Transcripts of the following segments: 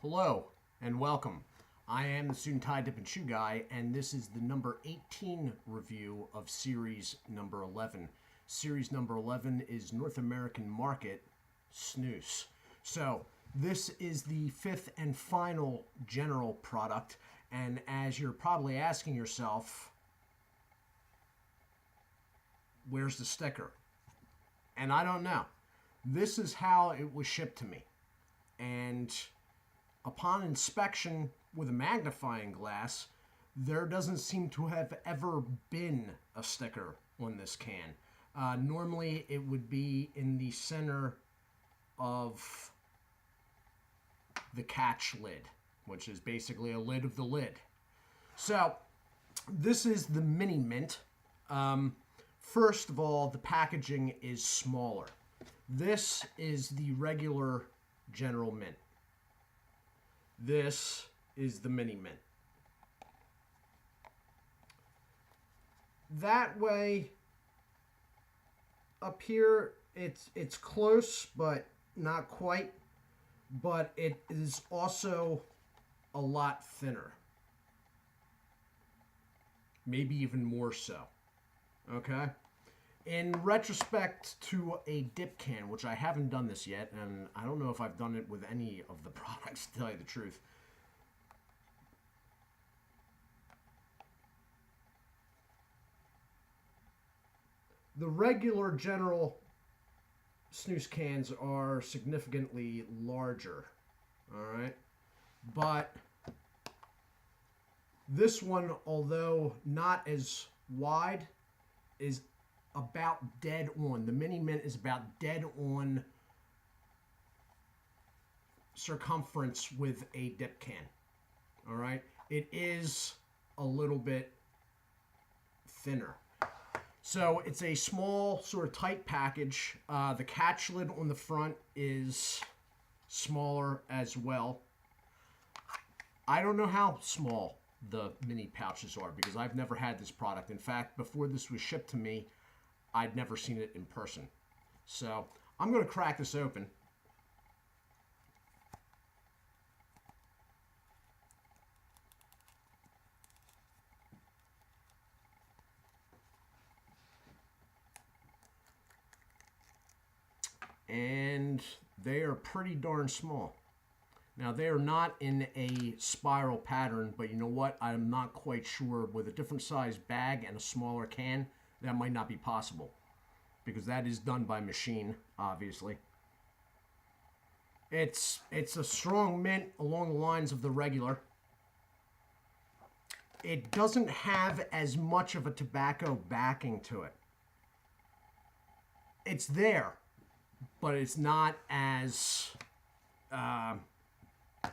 Hello and welcome. I am the Suit&Tie Dip&ChewGuy, and this is the number 18 review of series number 11. Series number 11 is North American Market Snus. So this is the fifth and final general product, and as you're probably asking yourself, where's the sticker? And I don't know. This is how it was shipped to me. And upon inspection with a magnifying glass, there doesn't seem to have ever been a sticker on this can. Normally it would be in the center of the catch lid, which is basically a lid of the lid. So this is the mini mint. First of all, the packaging is smaller. This is the regular General Mint. This is the mini mint. That way, up here, it's close, but not quite. But it is also a lot thinner. Maybe even more so. Okay? In retrospect to a dip can, which I haven't done this yet, and I don't know if I've done it with any of the products, to tell you the truth. The regular general snus cans are significantly larger, all right? But this one, although not as wide, is about dead on. The mini mint is about dead on circumference with a dip can. All right, it is a little bit thinner. So it's a small, sort of tight package. The catch lid on the front is smaller as well. I don't know how small the mini pouches are because I've never had this product. In fact, before this was shipped to me, I'd never seen it in person. So I'm going to crack this open. And they are pretty darn small. Now, they are not in a spiral pattern, but you know what? I'm not quite sure. With a different size bag and a smaller can, that might not be possible because that is done by machine, obviously. It's a strong mint along the lines of the regular. It doesn't have as much of a tobacco backing to it. It's there, but it's not as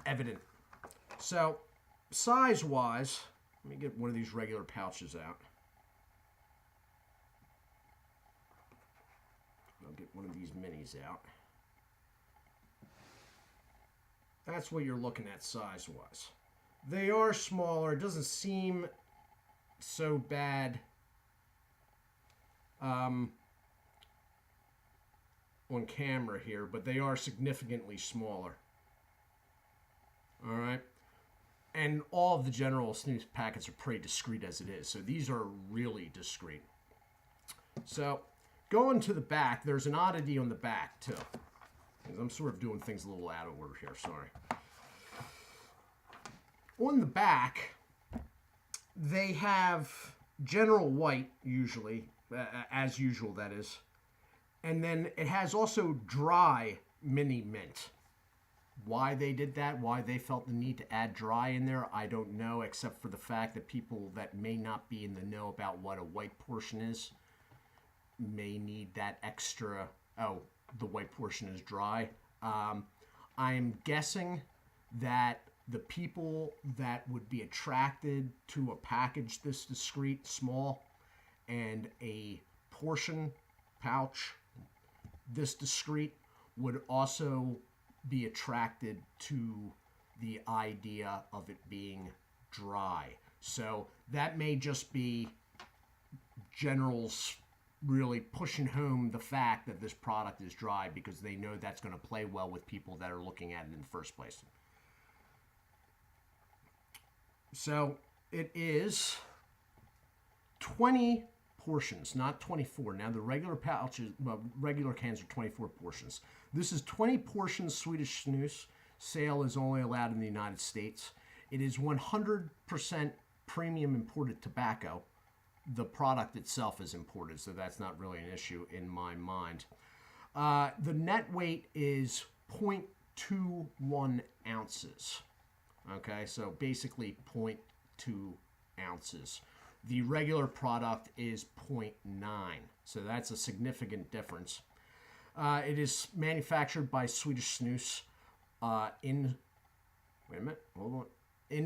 evident. So, size-wise, let me get one of these regular pouches out. I'll get one of these minis out. That's what you're looking at size-wise. They are smaller. It doesn't seem so bad on camera here, but they are significantly smaller. All right. And all of the general snus packets are pretty discreet as it is. So these are really discreet. So going to the back, there's an oddity on the back too. I'm sort of doing things a little out of order here, sorry. On the back, they have general white, usually, as usual that is. And then it has also dry mini mint. Why they did that, why they felt the need to add dry in there, I don't know, except for the fact that people that may not be in the know about what a white portion is may need that extra, oh, the white portion is dry. I'm guessing that the people that would be attracted to a package this discreet, small, and a portion pouch this discreet would also be attracted to the idea of it being dry. So that may just be generals really pushing home the fact that this product is dry because they know that's going to play well with people that are looking at it in the first place. So it is 20 portions, not 24. Now the regular pouches, regular cans are 24 portions. This is 20 portions Swedish snus. Sale is only allowed in the United States. It is 100% premium imported tobacco. The product itself is imported, so that's not really an issue in my mind. The net weight is 0.21 ounces. Okay, so basically 0.2 ounces. The regular product is 0.9, so that's a significant difference. It is manufactured by Swedish Snus in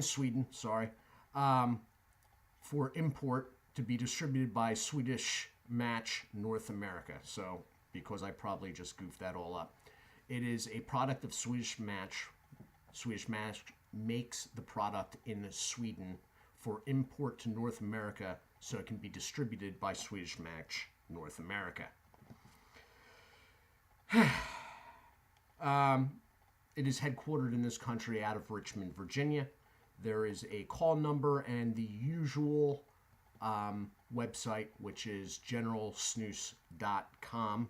Sweden, for import to be distributed by Swedish Match North America. So, because I probably just goofed that all up. It is a product of Swedish Match. Swedish Match makes the product in Sweden for import to North America so it can be distributed by Swedish Match North America. It is headquartered in this country out of Richmond, Virginia. There is a call number and the usual website, which is generalsnus.com.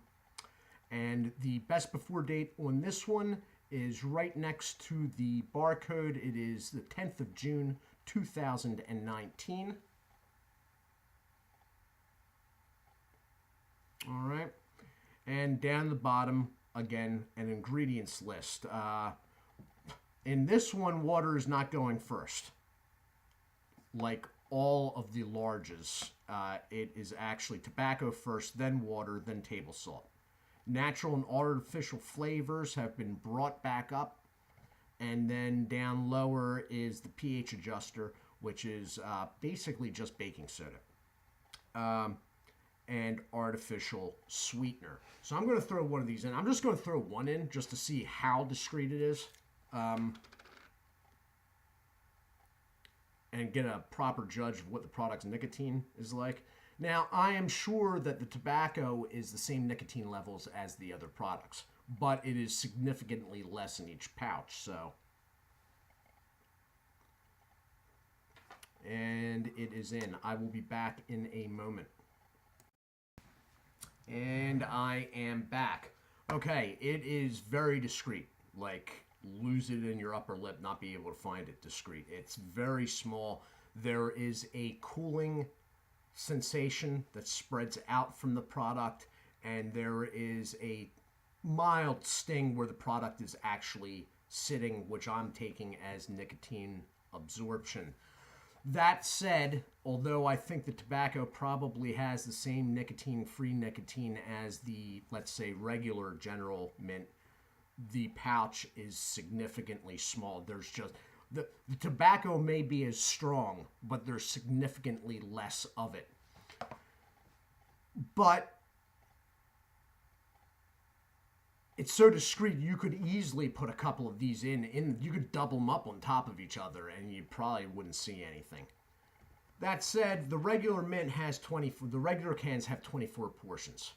And the best before date on this one is right next to the barcode. It is the 10th of June, 2019. All right. And down the bottom, again, an ingredients list. In this one, water is not going first. Like all of the larges, it is actually tobacco first, then water, then table salt. Natural and artificial flavors have been brought back up. And then down lower is the pH adjuster, which is basically just baking soda. And artificial sweetener. So I'm going to throw one of these in. I'm just going to throw one in just to see how discreet it is. And get a proper judge of what the product's nicotine is like. Now, I am sure that the tobacco is the same nicotine levels as the other products, but it is significantly less in each pouch, so. And it is in. I will be back in a moment. And I am back. Okay, it is very discreet. Like, lose it in your upper lip, not be able to find it discreet. It's very small. There is a cooling sensation that spreads out from the product, and there is a mild sting where the product is actually sitting, which I'm taking as nicotine absorption. That said, although I think the tobacco probably has the same nicotine-free nicotine as the, let's say, regular General Mint, the pouch is significantly small. There's just the tobacco may be as strong, but there's significantly less of it. But it's so discreet, you could easily put a couple of these in. You could double them up on top of each other, and you probably wouldn't see anything. That said, the regular mint has 24. The regular cans have 24 portions.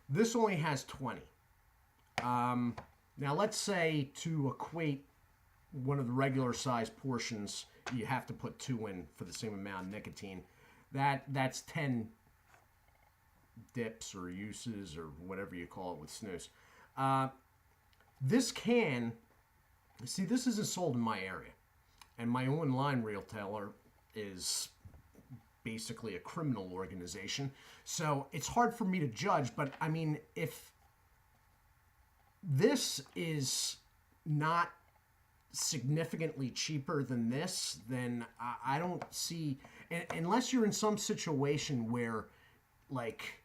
This only has 20. Now, let's say to equate one of the regular size portions, you have to put 2 in for the same amount of nicotine. That's 10 dips or uses or whatever you call it with snus. This can, see, this isn't sold in my area. And my online retailer is basically a criminal organization. So it's hard for me to judge, but I mean, if this is not significantly cheaper than this, then I don't see, unless you're in some situation where, like,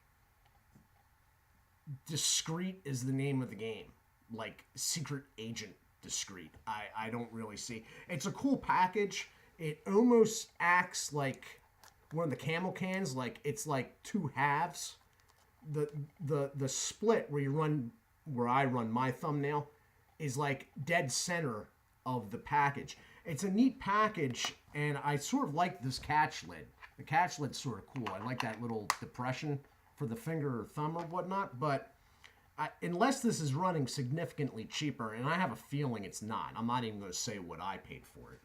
discreet is the name of the game, like secret agent discreet, I don't really see. It's a cool package. It almost acts like one of the Camel cans, like it's like 2 halves. The split where I run my thumbnail is like dead center of the package. It's a neat package, and I sort of like this catch lid. The catch lid's sort of cool. I like that little depression for the finger or thumb or whatnot, but unless this is running significantly cheaper, and I have a feeling it's not. I'm not even going to say what I paid for it.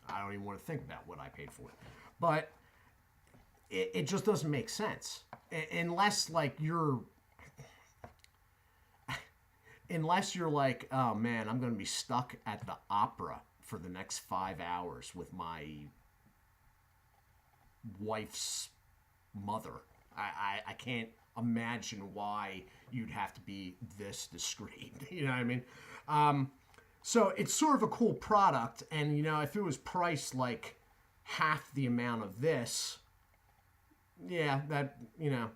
I don't even want to think about what I paid for it. But it just doesn't make sense. Unless, like, unless you're like, oh man, I'm going to be stuck at the opera for the next 5 hours with my wife's mother. I can't imagine why you'd have to be this discreet. You know what I mean? So it's sort of a cool product. And, you know, if it was priced like half the amount of this, yeah, that, you know,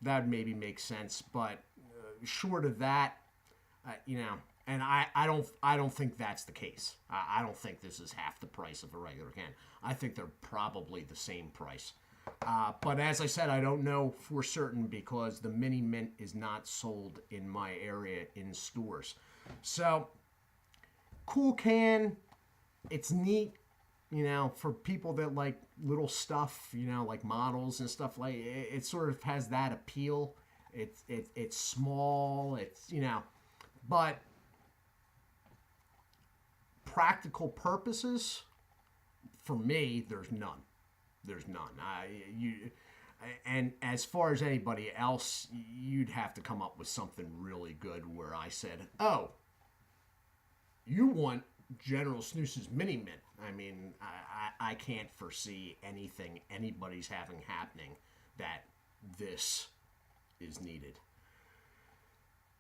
that would maybe make sense. But short of that, you know, and I don't think that's the case. I don't think this is half the price of a regular can. I think they're probably the same price. But as I said, I don't know for certain because the mini mint is not sold in my area in stores. So, cool can. It's neat, you know, for people that like little stuff, you know, like models and stuff like it. It sort of has that appeal. It's small. It's, you know, but practical purposes, for me, there's none. There's none. And as far as anybody else, you'd have to come up with something really good where I said, oh, you want General Snus's Mini Mint. I mean, I can't foresee anything anybody's having happening that this is needed.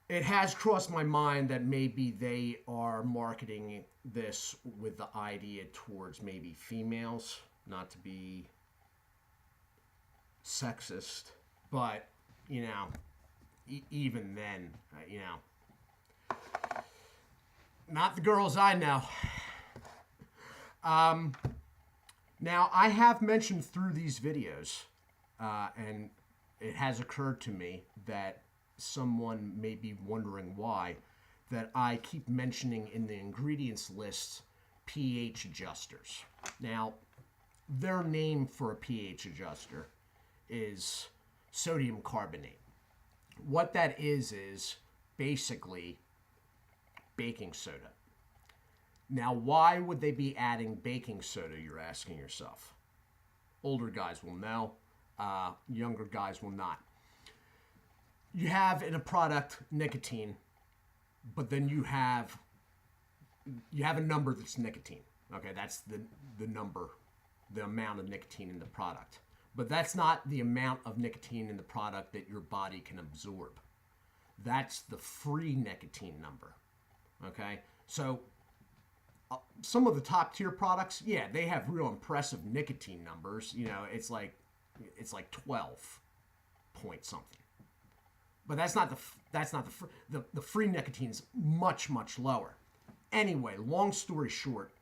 It has crossed my mind that maybe they are marketing this with the idea towards maybe females, not to be sexist, but, you know, even then, you know, not the girls I know. Now, I have mentioned through these videos, and it has occurred to me that someone may be wondering why, that I keep mentioning in the ingredients list pH adjusters. Now, their name for a pH adjuster is sodium carbonate. What that is basically baking soda. Now, why would they be adding baking soda, you're asking yourself? Older guys will know, younger guys will not. You have in a product nicotine, but then you have a number that's nicotine. Okay, that's the number, the amount of nicotine in the product. But that's not the amount of nicotine in the product that your body can absorb. That's the free nicotine number. Okay, so some of the top tier products, yeah, they have real impressive nicotine numbers. You know, it's like 12 point something. But that's not the free nicotine's much lower. Anyway, long story short,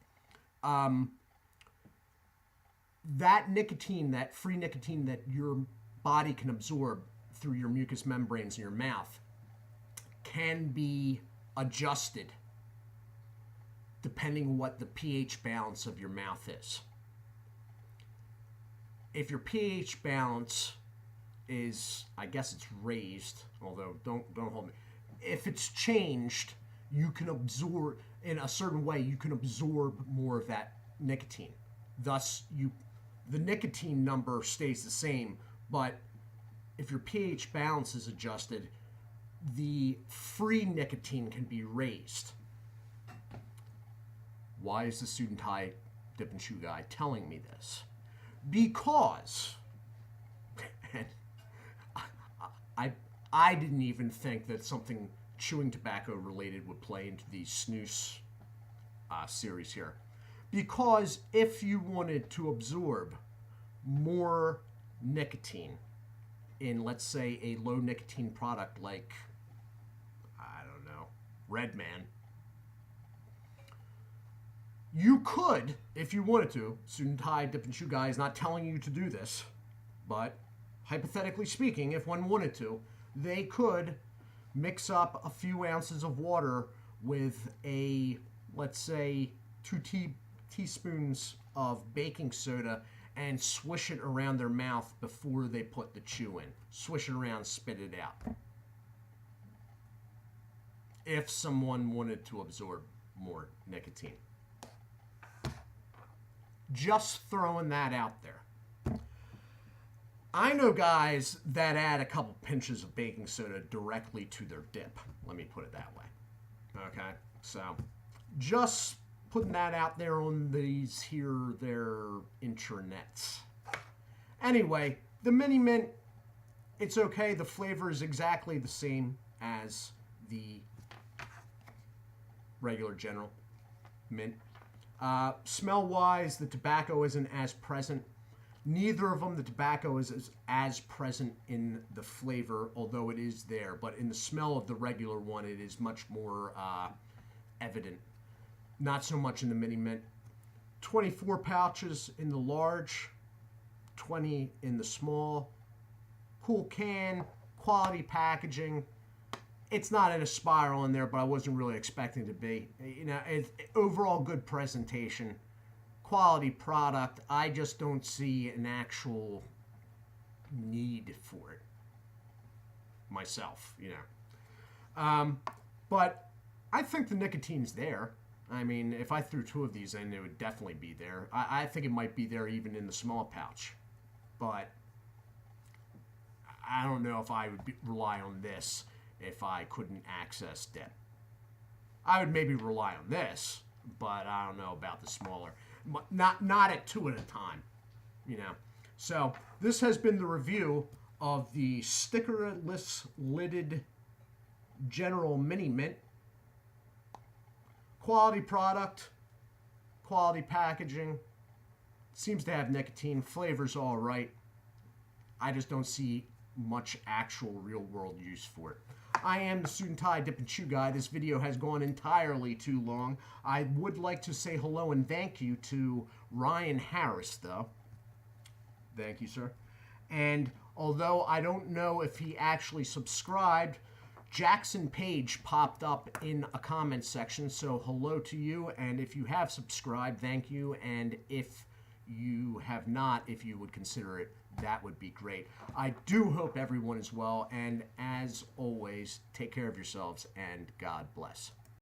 that nicotine, that free nicotine that your body can absorb through your mucous membranes in your mouth, can be adjusted depending what the pH balance of your mouth is. If your pH balance is, I guess it's raised, although don't hold me. If it's changed, you can absorb, in a certain way, you can absorb more of that nicotine. Thus, the nicotine number stays the same, but if your pH balance is adjusted, the free nicotine can be raised. Why is the Suit&Tie Dip&ChewGuy telling me this? Because, and I didn't even think that something chewing tobacco related would play into the Snus series here. Because if you wanted to absorb more nicotine in, let's say, a low nicotine product like, I don't know, Red Man, you could, if you wanted to, Suit&Tie Dip&ChewGuy is not telling you to do this, but hypothetically speaking, if one wanted to, they could mix up a few ounces of water with a, let's say, 2 teaspoons of baking soda and swish it around their mouth before they put the chew in. Swish it around, spit it out. If someone wanted to absorb more nicotine. Just throwing that out there. I know guys that add a couple pinches of baking soda directly to their dip. Let me put it that way. Okay, so just putting that out there on these here, their intranets. Anyway, the mini mint, it's okay. The flavor is exactly the same as the regular general mint. Smell-wise, the tobacco isn't as present. Neither of them, the tobacco is as present in the flavor, although it is there. But in the smell of the regular one, it is much more evident. Not so much in the mini mint. 24 pouches in the large, 20 in the small. Cool can, quality packaging. It's not in a spiral in there, but I wasn't really expecting it to be. You know, overall good presentation. Quality product. I just don't see an actual need for it myself, you know. But I think the nicotine's there. I mean, if I threw 2 of these in, it would definitely be there. I think it might be there even in the small pouch. But I don't know if I would rely on this if I couldn't access dip. I would maybe rely on this, but I don't know about the smaller. Not at 2 at a time, you know. So this has been the review of the stickerless lidded General Mini Mint. Quality product, quality packaging. Seems to have nicotine. Flavor's all right. I just don't see much actual real world use for it. I am the Suit&Tie Dip&Chew Guy. This video has gone entirely too long. I would like to say hello and thank you to Ryan Harris, though. Thank you, sir. And although I don't know if he actually subscribed, Jackson Page popped up in a comment section, so hello to you. And if you have subscribed, thank you. And if you have not, if you would consider it, that would be great. I do hope everyone is well, and as always, take care of yourselves, and God bless.